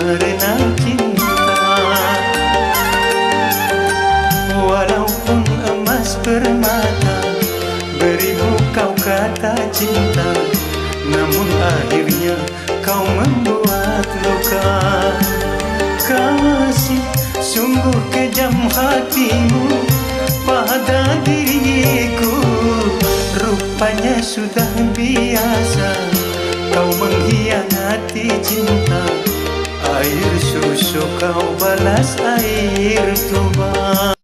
karena cinta. Walaupun emas permata, beribu kau kata cinta, namun akhirnya kau membuat luka. Kasih, sungguh kejam hatimu pada diriku. Rupanya sudah biasa kau mengkhianati cinta. Air susu kau balas air tuba.